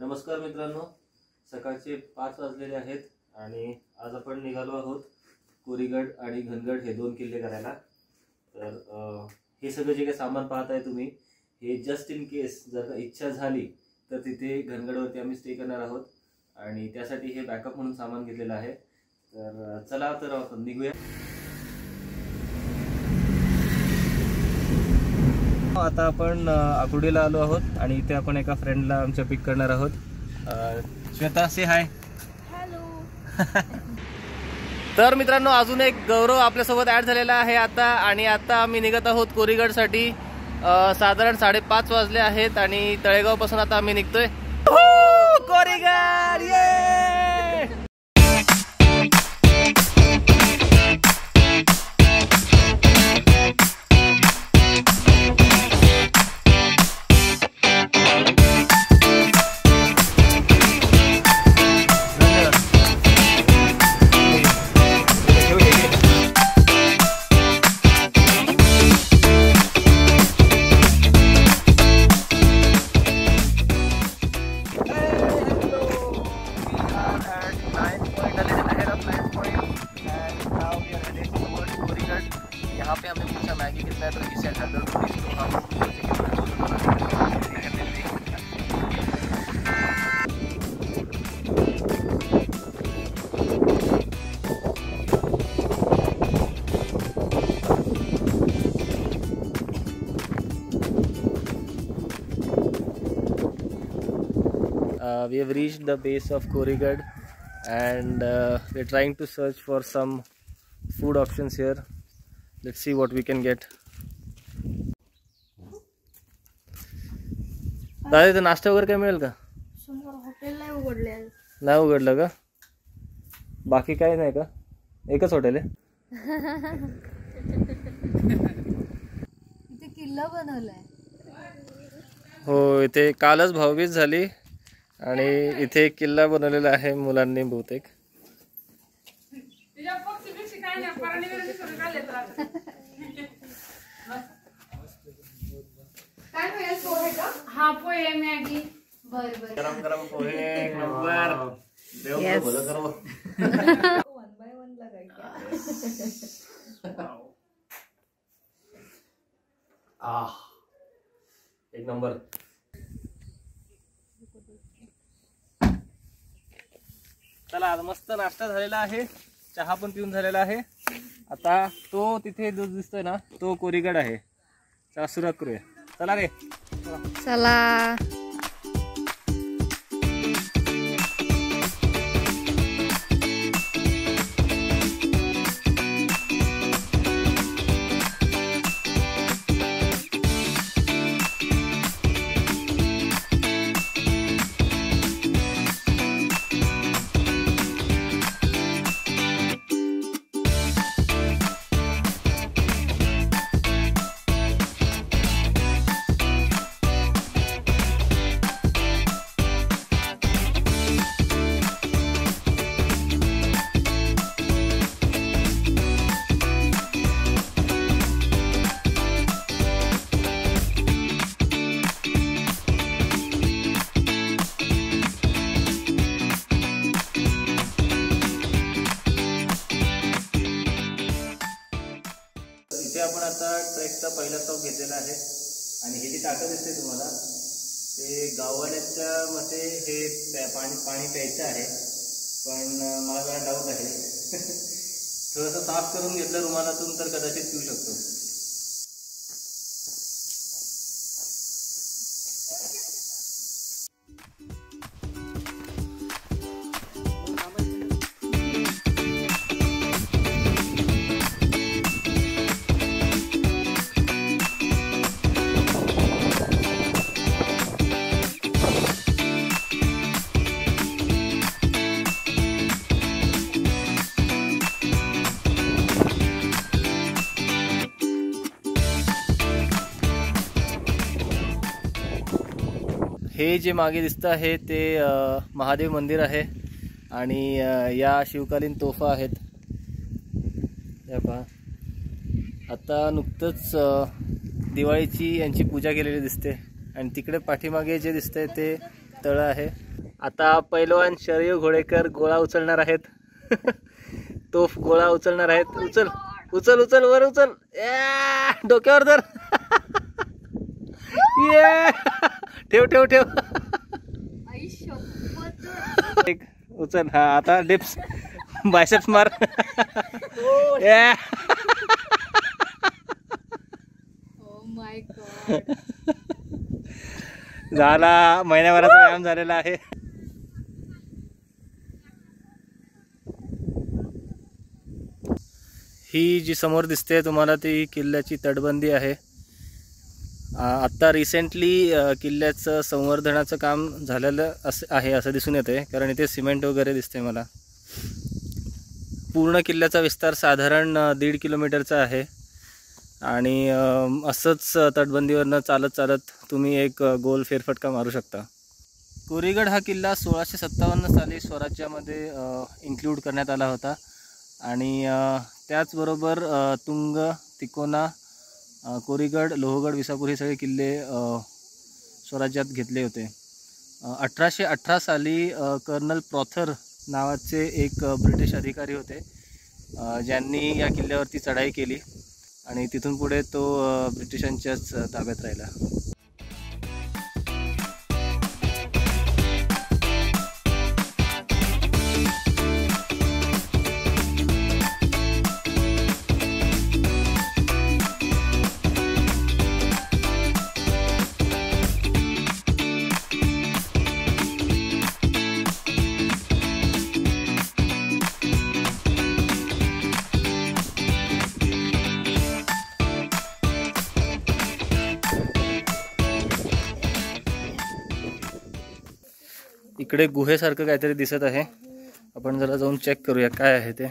नमस्कार मित्रांनो, सकाळचे 5 वाजलेले आहेत आणि आज आपण निघालो आहोत कोरीगड आणि घनगड हे 2 किल्ले करायला। तर हे सगळं जे काही सामान पाहताय तुम्ही, हे जस्ट इन केस जर का इच्छा झाली तर तिथे घनगडवरती आम्ही स्टे करणार आहोत आणि त्यासाठी हे बॅकअप म्हणून सामान घेतलेलं आहे। तर चला तर आपण निघूया। आता आपण आकुर्डीला आलो आहोत आणि इथे आपण एका फ्रेंडला आमच्या पिक करणार आहोत। श्वेता, से हाय। हॅलो। तर मित्रांनो, अजून एक गौरव आपल्यासोबत ऍड झालेला आहे आता, आणि आता आम्ही निघत आहोत कोरीगडसाठी। साधारण 5:30 वाजले आहेत आणि तळेगाव पासून आता आम्ही निघतोय कोरीगड। ये यहाँ पे हमें पूछा मैगी कितना है, तो he said 100 rupees। तो हम we have reached the base of Korigad and we're trying to search for some food options here. Let's see what we can get. दादा, इथं नाश्ता वगैरे काय मिळेल का? समोर हॉटेल नाही उघडले। नाही उघडलं का? बाकी काही नाही का? एकच हॉटेल आहे? इथे किल्ला बनवलाय। हो, इथे कालच भाऊबीज झाली आणि इथे एक किल्ला बनवलेला आहे मुलांनी बहुतेक। हा, पोहे, मॅगी। बर बर, गरम गरम पोहे नंबर देव भलं करो। 1 by 1 लगायचं। एक नंबर। चला, आता मस्त नाश्ता झालेला आहे, चहा पण पिऊन झालेला आहे। आता तो तिथे जो दिसतोय ना, तो कोरीगड आहे। चला सुरुवात करूया। चला रे, चला। आपण आता ट्रेकचा पहिला स्टॉप घेतलेला आहे आणि हे जी टाकं दिसते तुम्हाला, ते गाववाल्याच्या मते हे पाणी प्यायचं आहे, पण मला जरा डाऊट आहे। थोडंसं साफ करून घेतलं रुमालातून तर कदाचित पिऊ शकतो। हे जे मागे दिसतं आहे ते महादेव मंदिर आहे आणि या शिवकालीन तोफा आहेत। या पहा, आता नुकतंच दिवाळीची यांची पूजा केलेली दिसते आणि तिकडे पाठीमागे जे दिसतंय ते तळ आहे आता पैलवान शरयू घोडेकर गोळा उचलणार आहेत. तो गोळा उचलणार आहेत. उचल उचल उचल वर उचल. डोक्यावर धर. ठेव ठेव ठेव. एक उचल. हा आता डिप्स बायसेप्स मार. झाला, महिन्याभराचा व्यायाम झालेला आहे. ही जी समोर दिसते तुम्हाला ती किल्ल्याची तटबंदी आहे. आत्ता रिसेंटली किल्ल्याचं संवर्धनाचं काम झालेलं आहे असं दिसून येते, कारण इथे सिमेंट वगैरे दिसते मला. पूर्ण किल्ल्याचा विस्तार साधारण 1.5 किलोमीटरचा आहे आणि असंच तटबंदीवरनं चालत चालत तुम्ही एक गोल फेरफटका मारू शकता. कोरीगड हा किल्ला 1657 साली स्वराज्यामध्ये इन्क्लूड करण्यात आला होता आणि त्याचबरोबर तुंग, तिकोना, कोरीगड, लोहगड, विसापूर हे सगळे किल्ले स्वराज्यात घेतले होते. 1818 साली कर्नल प्रॉथर नावाचे एक ब्रिटिश अधिकारी होते ज्यांनी या किल्ल्यावरती चढाई केली आणि तिथून पुढे तो ब्रिटिशांच्याच ताब्यात राहिला. इकडे गुहेसारखं काहीतरी दिसत आहे. आपण जरा जाऊन चेक करूया काय आहे ते.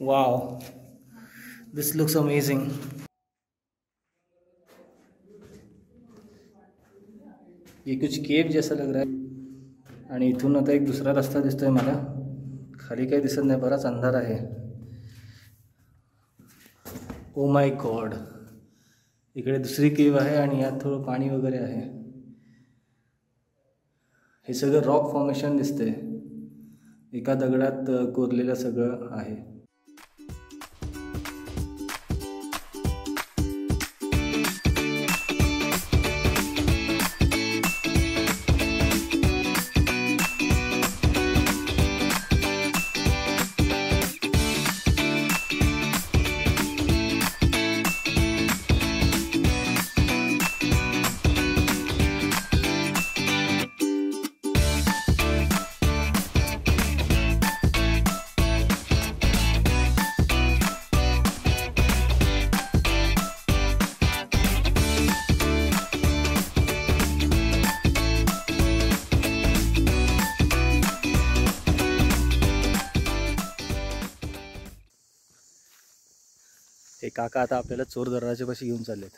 वाव, दिस लुक्स अमेजिंग. ये कुछ केव जैसा लग रहा है. आणि इथून आता एक दुसरा रस्ता दिसतोय मला. खाली काही दिसत नाही, बराच अंधार आहे. ओ माय गॉड, इकडे दुसरी केव आहे आणि यात थोडं पाणी वगैरे आहे. हे सगळं रॉक फॉर्मेशन दिसते. एका दगडात कोरलेलं सगळं आहे. हे काका आता आपल्याला चोर दरवाजापाशी घेऊन चाललेत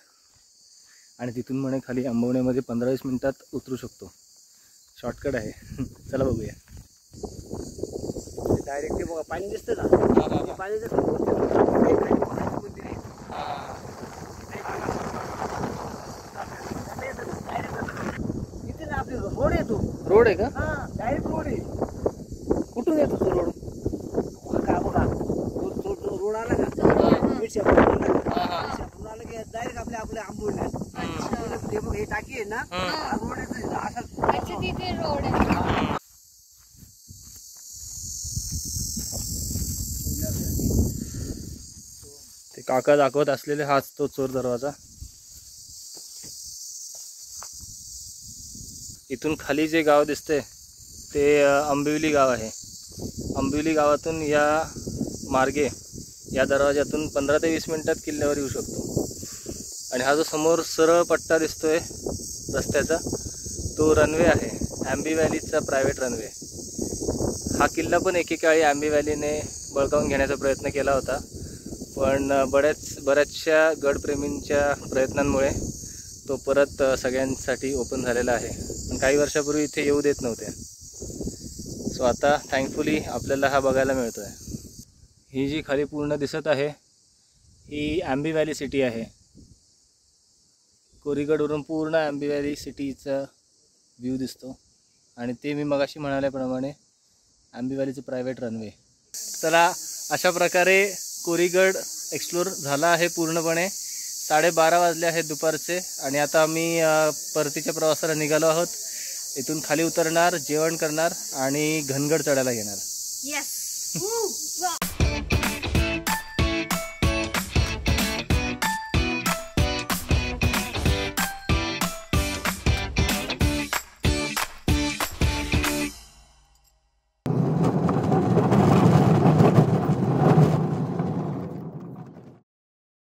आणि तिथून म्हणे खाली आंबवण्यामध्ये 15-20 मिनिटात उतरू शकतो. शॉर्टकट आहे. चला बघूया. डायरेक्ट बघा पाणी दिसतं ना, पाणी इथे ना आपली रोड येतो. रोड आहे का? हा, डायरेक्ट रोड आहे. कुठून येतो तो रोड? का बघा रोड आला का आला की डायरेक्ट आपल्या आंबोळण्यात ते बघ हे टाकी आहे ना, रोड येतो असं तिथे रोड आहे. ते काका दाखवत असलेले हाच तो चोर दरवाजा. इथून खाली जे गाव दिसते ते आंबिवली गाव आहे. आंबिवली गावातून या मार्गे या दरवाजातून 15 ते 20 मिनिटात किल्ल्यावर येऊ शकतो. आणि हा जो समोर सरळ पट्टा दिसतोय रस्त्याचा तो रनवे आहे, आंबी व्हॅलीचा प्रायव्हेट रनवे. हा किल्ला पण एकेकाळी आंबी व्हॅलीने बळकावून घेण्याचा प्रयत्न केला होता, पण बऱ्याचशा गडप्रेमींच्या प्रयत्नांमुळे तो परत सगळ्यांसाठी ओपन झालेला आहे. पण काही वर्षापूर्वी इथे येऊ देत नव्हते. सो आता थँकफुली आपल्याला हा बघायला मिळतोय. ही जी खाली पूर्ण दिसत आहे ही आंबी व्हॅली सिटी आहे. कोरीगडवरून पूर्ण आंबी व्हॅली सिटीचा व्ह्यू दिसतो आणि ते मी मगाशी म्हणाल्याप्रमाणे आंबी व्हॅलीचं प्रायव्हेट रनवे. चला, अशा प्रकारे कोरीगड एक्सप्लोर झाला आहे पूर्णपणे. 12:30 वाजले आहेत दुपारचे आणि आता आम्ही परतीच्या प्रवासाला निघालो आहोत. इथून खाली उतरणार, जेवण करणार आणि घनगड चढायला घेणार. येस.